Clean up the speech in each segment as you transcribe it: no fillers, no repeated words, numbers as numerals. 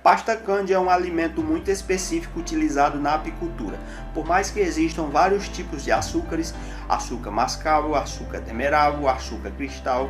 Pasta cândia é um alimento muito específico utilizado na apicultura. Por mais que existam vários tipos de açúcares, açúcar mascavo, açúcar demeravo, açúcar cristal,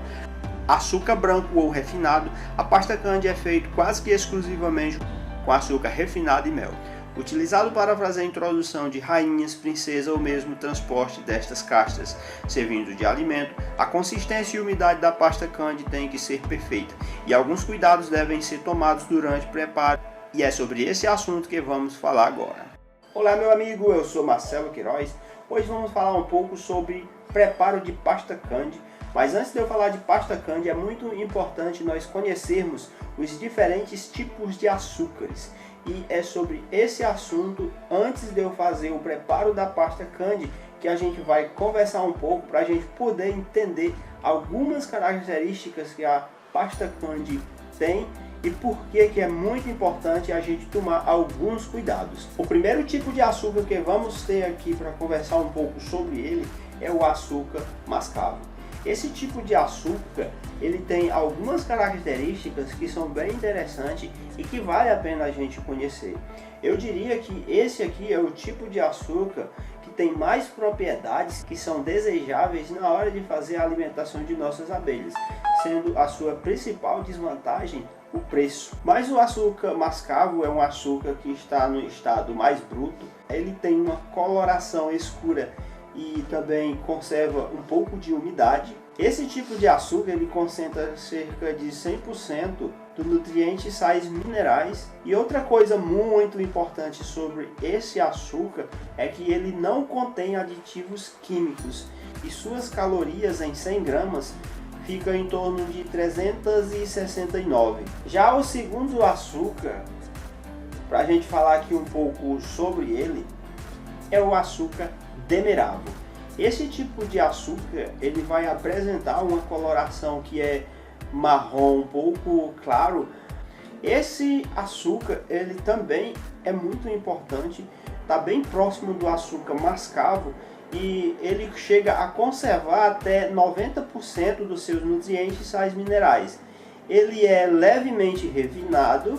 açúcar branco ou refinado, a pasta cândia é feita quase que exclusivamente com açúcar refinado e mel. Utilizado para fazer a introdução de rainhas, princesas ou mesmo transporte destas castas, servindo de alimento, a consistência e umidade da pasta cândia tem que ser perfeita e alguns cuidados devem ser tomados durante o preparo, e é sobre esse assunto que vamos falar agora. Olá meu amigo, eu sou Marcelo Queiroz. Hoje vamos falar um pouco sobre preparo de pasta cândia, mas antes de eu falar de pasta cândia é muito importante nós conhecermos os diferentes tipos de açúcares. E é sobre esse assunto, antes de eu fazer o preparo da pasta cândia, que a gente vai conversar um pouco para a gente poder entender algumas características que a pasta cândia tem e por que é muito importante a gente tomar alguns cuidados. O primeiro tipo de açúcar que vamos ter aqui para conversar um pouco sobre ele é o açúcar mascavo. Esse tipo de açúcar, ele tem algumas características que são bem interessantes e que vale a pena a gente conhecer. Eu diria que esse aqui é o tipo de açúcar que tem mais propriedades que são desejáveis na hora de fazer a alimentação de nossas abelhas, sendo a sua principal desvantagem o preço. Mas o açúcar mascavo é um açúcar que está no estado mais bruto, ele tem uma coloração escura e também conserva um pouco de umidade. Esse tipo de açúcar ele concentra cerca de 100% do nutriente e sais minerais. E outra coisa muito importante sobre esse açúcar é que ele não contém aditivos químicos e suas calorias em 100 gramas ficam em torno de 369. Já o segundo açúcar, para a gente falar aqui um pouco sobre ele, é o açúcar demeravo. Esse tipo de açúcar ele vai apresentar uma coloração que é marrom um pouco claro. Esse açúcar ele também é muito importante, está bem próximo do açúcar mascavo e ele chega a conservar até 90% dos seus nutrientes e sais minerais. Ele é levemente refinado.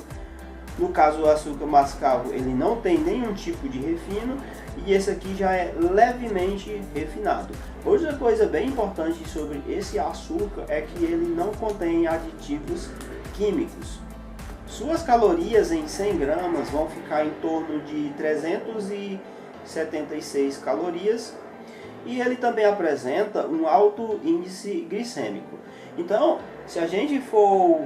No caso do açúcar mascavo ele não tem nenhum tipo de refino e esse aqui já é levemente refinado. Outra coisa bem importante sobre esse açúcar é que ele não contém aditivos químicos. Suas calorias em 100 gramas vão ficar em torno de 376 calorias e ele também apresenta um alto índice glicêmico. Então, se a gente for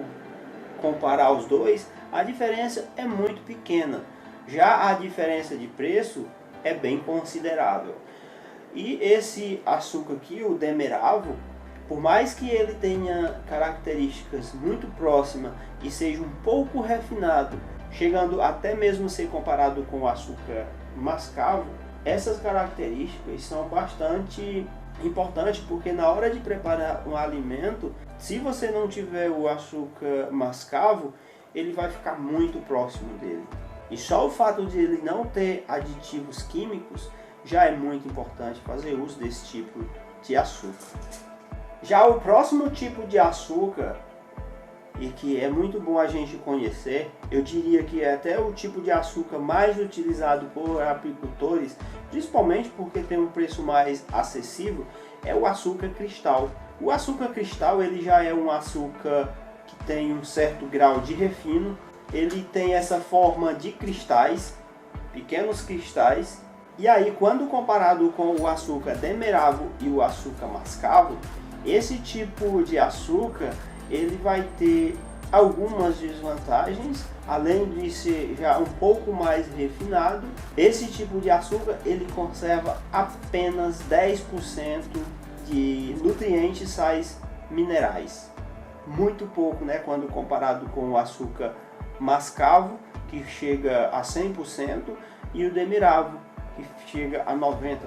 comparar os dois, a diferença é muito pequena. Já a diferença de preço é bem considerável. E esse açúcar aqui, o demeravo, por mais que ele tenha características muito próximas e seja um pouco refinado, chegando até mesmo a ser comparado com o açúcar mascavo, essas características são bastante importantes, porque na hora de preparar um alimento, se você não tiver o açúcar mascavo, ele vai ficar muito próximo dele. E só o fato de ele não ter aditivos químicos já é muito importante fazer uso desse tipo de açúcar. Já o próximo tipo de açúcar, e que é muito bom a gente conhecer, eu diria que é até o tipo de açúcar mais utilizado por apicultores, principalmente porque tem um preço mais acessível, é o açúcar cristal. O açúcar cristal ele já é um açúcar que tem um certo grau de refino. Ele tem essa forma de cristais, pequenos cristais, e aí quando comparado com o açúcar demeravo e o açúcar mascavo, esse tipo de açúcar ele vai ter algumas desvantagens, além de ser já um pouco mais refinado. Esse tipo de açúcar ele conserva apenas 10% de nutrientes e sais minerais, muito pouco, né, quando comparado com o açúcar mascavo, que chega a 100%, e o demeravo, que chega a 90%.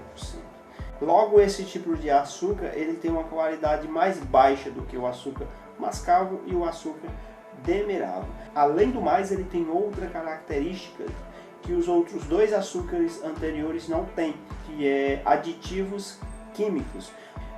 Logo, esse tipo de açúcar ele tem uma qualidade mais baixa do que o açúcar mascavo e o açúcar demeravo. Além do mais, ele tem outra característica que os outros dois açúcares anteriores não têm, que é aditivos químicos,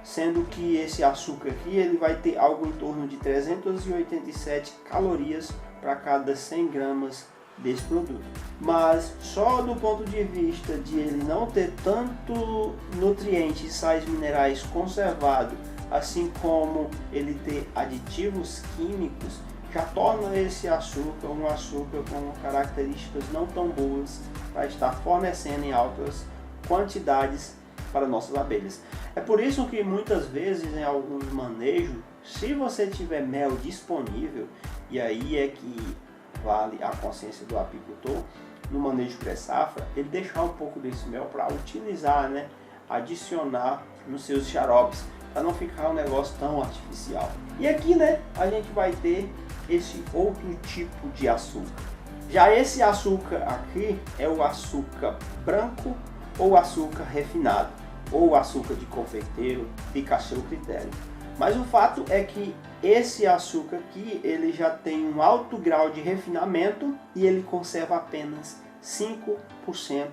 sendo que esse açúcar aqui ele vai ter algo em torno de 387 calorias para cada 100 gramas desse produto. Mas só do ponto de vista de ele não ter tanto nutrientes e sais minerais conservados, assim como ele ter aditivos químicos, já torna esse açúcar um açúcar com características não tão boas para estar fornecendo em altas quantidades para nossas abelhas. É por isso que muitas vezes em alguns manejos, se você tiver mel disponível, e aí é que vale a consciência do apicultor, no manejo pré-safra, ele deixar um pouco desse mel para utilizar, né, adicionar nos seus xaropes, para não ficar um negócio tão artificial. E aqui, né, a gente vai ter esse outro tipo de açúcar. Já esse açúcar aqui é o açúcar branco ou açúcar refinado, ou açúcar de confeiteiro, fica a seu critério. Mas o fato é que esse açúcar aqui, ele já tem um alto grau de refinamento e ele conserva apenas 5%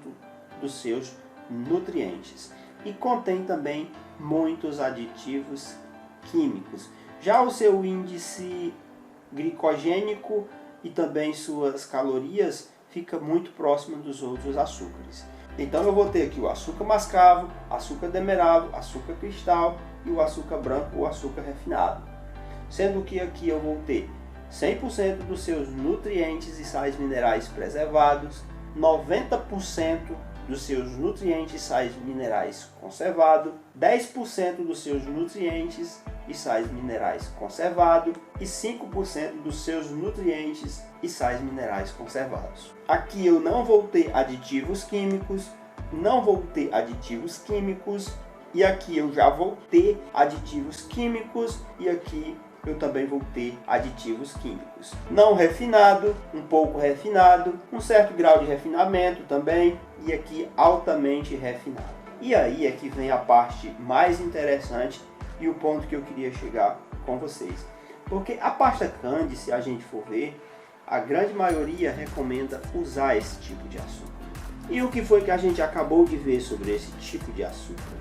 dos seus nutrientes. E contém também muitos aditivos químicos. Já o seu índice glicogênico e também suas calorias fica muito próximo dos outros açúcares. Então eu vou ter aqui o açúcar mascavo, açúcar demeraro, açúcar cristal e o açúcar branco ou açúcar refinado. Sendo que aqui eu vou ter 100% dos seus nutrientes e sais minerais preservados, 90% dos seus nutrientes e sais minerais conservados, 10% dos seus nutrientes e sais minerais conservados e 5% dos seus nutrientes e sais minerais conservados. Aqui eu não vou ter aditivos químicos, e aqui eu já vou ter aditivos químicos e aqui eu também vou ter aditivos químicos. Não refinado, um pouco refinado, um certo grau de refinamento também, e aqui altamente refinado. E aí é que vem a parte mais interessante e o ponto que eu queria chegar com vocês. Porque a pasta Candy, se a gente for ver, a grande maioria recomenda usar esse tipo de açúcar. E o que foi que a gente acabou de ver sobre esse tipo de açúcar?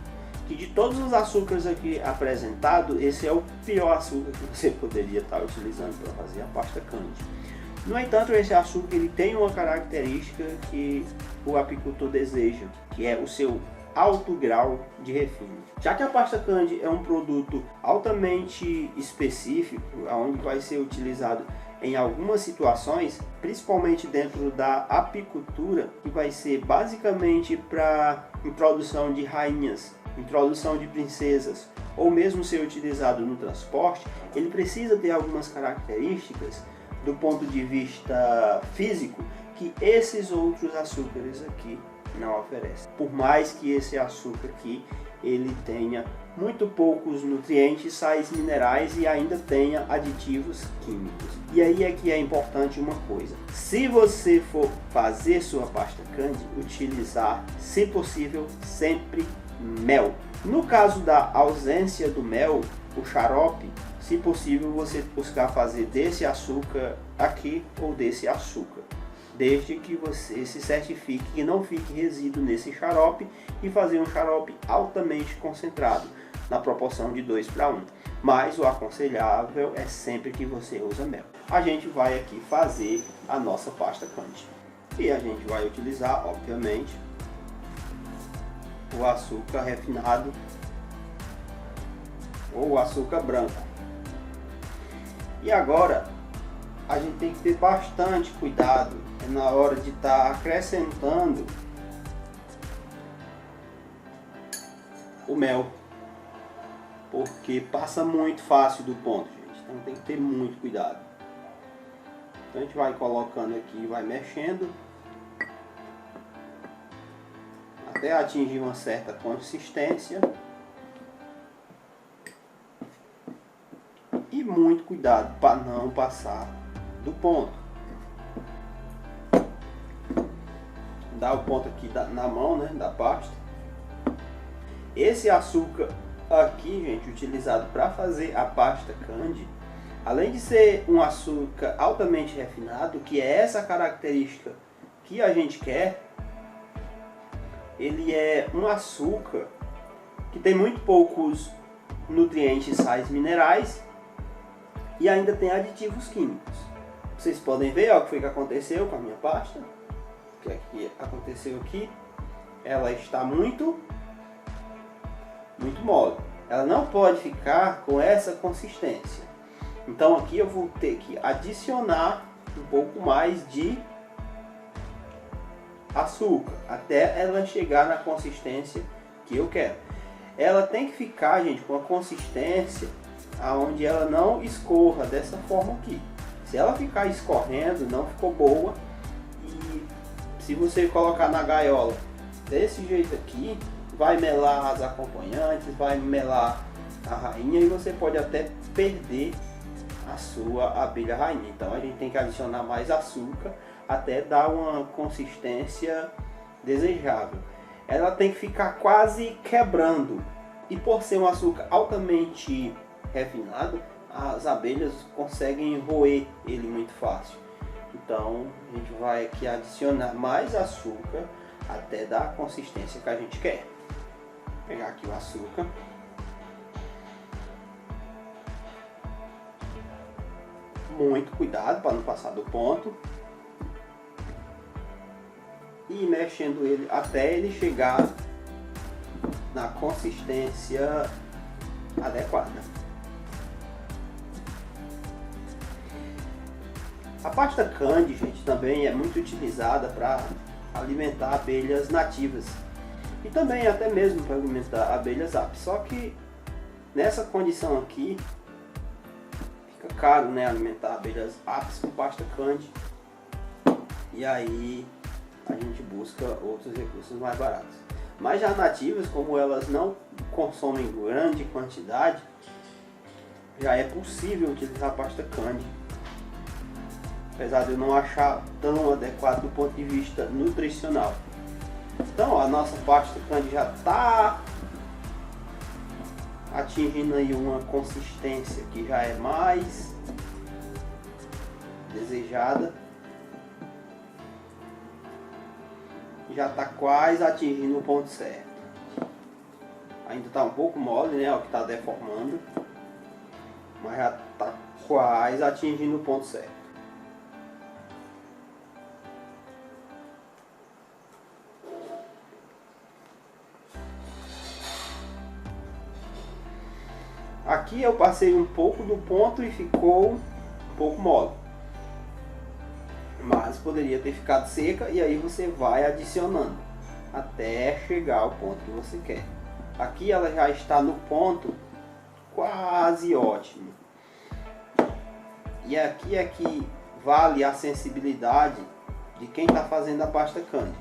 Que de todos os açúcares aqui apresentados, esse é o pior açúcar que você poderia estar utilizando para fazer a pasta Candy. No entanto, esse açúcar ele tem uma característica que o apicultor deseja, que é o seu alto grau de refino. Já que a pasta Candy é um produto altamente específico, onde vai ser utilizado em algumas situações, principalmente dentro da apicultura, que vai ser basicamente para introdução de rainhas, introdução de princesas, ou mesmo ser utilizado no transporte, ele precisa ter algumas características do ponto de vista físico que esses outros açúcares aqui não oferecem. Por mais que esse açúcar aqui ele tenha muito poucos nutrientes, sais minerais e ainda tenha aditivos químicos. E aí é que é importante uma coisa: se você for fazer sua pasta Candy, utilizar, se possível, sempre mel. No caso da ausência do mel, o xarope, se possível, você buscar fazer desse açúcar aqui ou desse açúcar, desde que você se certifique que não fique resíduo nesse xarope e fazer um xarope altamente concentrado, na proporção de 2:1. Mas o aconselhável é sempre que você usa mel. A gente vai aqui fazer a nossa pasta Candy. E a gente vai utilizar, obviamente, o açúcar refinado ou o açúcar branco. E agora a gente tem que ter bastante cuidado na hora de estar acrescentando o mel, porque passa muito fácil do ponto, gente. Então tem que ter muito cuidado. Então a gente vai colocando aqui, vai mexendo até atingir uma certa consistência. E muito cuidado para não passar do ponto. Dá o ponto aqui na mão, né, da pasta. Esse açúcar aqui, gente, utilizado para fazer a pasta Candy, além de ser um açúcar altamente refinado, que é essa característica que a gente quer, ele é um açúcar que tem muito poucos nutrientes, sais minerais e ainda tem aditivos químicos. Vocês podem ver, ó, o que foi que aconteceu com a minha pasta. O que é que aconteceu aqui? Ela está muito mole. Ela não pode ficar com essa consistência. Então aqui eu vou ter que adicionar um pouco mais de açúcar até ela chegar na consistência que eu quero. Ela tem que ficar, gente, com a consistência aonde ela não escorra dessa forma aqui. Se ela ficar escorrendo, não ficou boa. E se você colocar na gaiola desse jeito aqui, vai melar as acompanhantes, vai melar a rainha e você pode até perder a sua abelha rainha. Então a gente tem que adicionar mais açúcar até dar uma consistência desejável. Ela tem que ficar quase quebrando. E por ser um açúcar altamente refinado, as abelhas conseguem roer ele muito fácil. Então a gente vai aqui adicionar mais açúcar até dar a consistência que a gente quer. Vou pegar aqui o açúcar. Muito cuidado para não passar do ponto. E ir mexendo ele até ele chegar na consistência adequada. A pasta Candy, gente, também é muito utilizada para alimentar abelhas nativas e também até mesmo para alimentar abelhas apis. Só que nessa condição aqui fica caro, né, alimentar abelhas apis com pasta Candy. E aí a gente busca outros recursos mais baratos. Mas já nativas, como elas não consomem grande quantidade, já é possível utilizar a pasta Candy. Apesar de eu não achar tão adequado do ponto de vista nutricional. Então, ó, a nossa pasta Candy já está atingindo aí uma consistência que já é mais desejada. Já está quase atingindo o ponto certo. Ainda está um pouco mole, né? O que está deformando. Mas já está quase atingindo o ponto certo. Aqui eu passei um pouco do ponto e ficou um pouco mole. Mas poderia ter ficado seca e aí você vai adicionando até chegar ao ponto que você quer. Aqui ela já está no ponto quase ótimo. E aqui é que vale a sensibilidade de quem está fazendo a pasta Candy.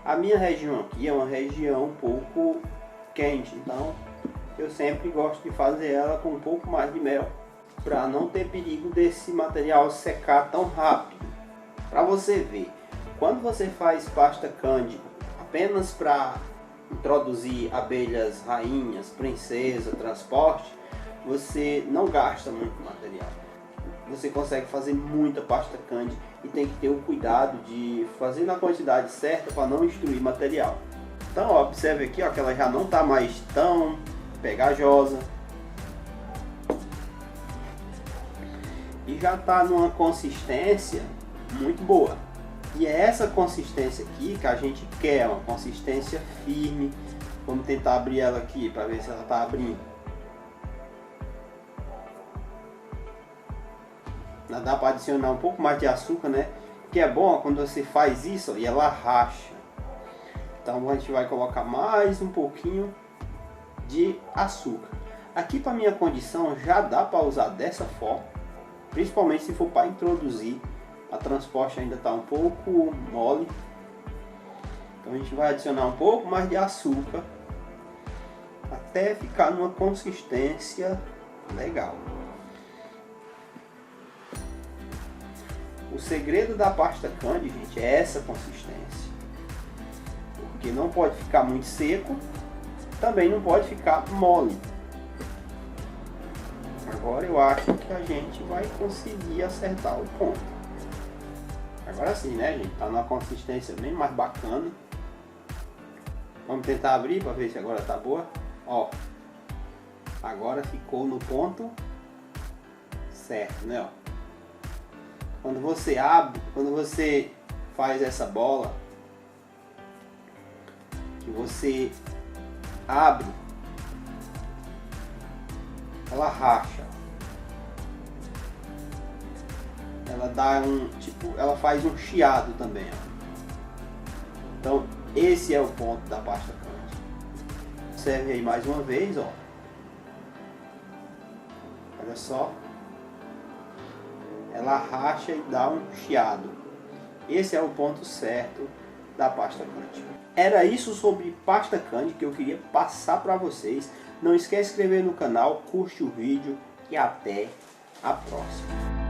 A minha região aqui é uma região um pouco quente, então eu sempre gosto de fazer ela com um pouco mais de mel para não ter perigo desse material secar tão rápido. Para você ver, quando você faz pasta Candy apenas para introduzir abelhas rainhas, princesa, transporte, você não gasta muito material. Você consegue fazer muita pasta Candy e tem que ter o cuidado de fazer na quantidade certa para não destruir material. Então, ó, observe aqui, ó, que ela já não está mais tão pegajosa e já está numa consistência muito boa. E é essa consistência aqui que a gente quer, uma consistência firme. Vamos tentar abrir ela aqui para ver se ela está abrindo. Dá para adicionar um pouco mais de açúcar, né? Que é bom quando você faz isso e ela racha. Então a gente vai colocar mais um pouquinho de açúcar. Aqui para minha condição já dá para usar dessa forma, principalmente se for para introduzir. A transporte ainda está um pouco mole, então a gente vai adicionar um pouco mais de açúcar até ficar numa consistência legal. O segredo da pasta Candy, gente, é essa consistência, porque não pode ficar muito seco, também não pode ficar mole. Agora eu acho que a gente vai conseguir acertar o ponto. Agora sim, né, gente? Tá numa consistência bem mais bacana. Vamos tentar abrir para ver se agora tá boa. Ó, agora ficou no ponto certo, né? Ó. quando você abre, quando você faz essa bola, que você abre, ela racha. Ela dá ela faz um chiado também, ó. Então, esse é o ponto da pasta Candy. Observe aí mais uma vez, ó. Olha só. Ela racha e dá um chiado. Esse é o ponto certo da pasta Candy. Era isso sobre pasta Candy que eu queria passar para vocês. Não esquece de se inscrever no canal, curte o vídeo e até a próxima.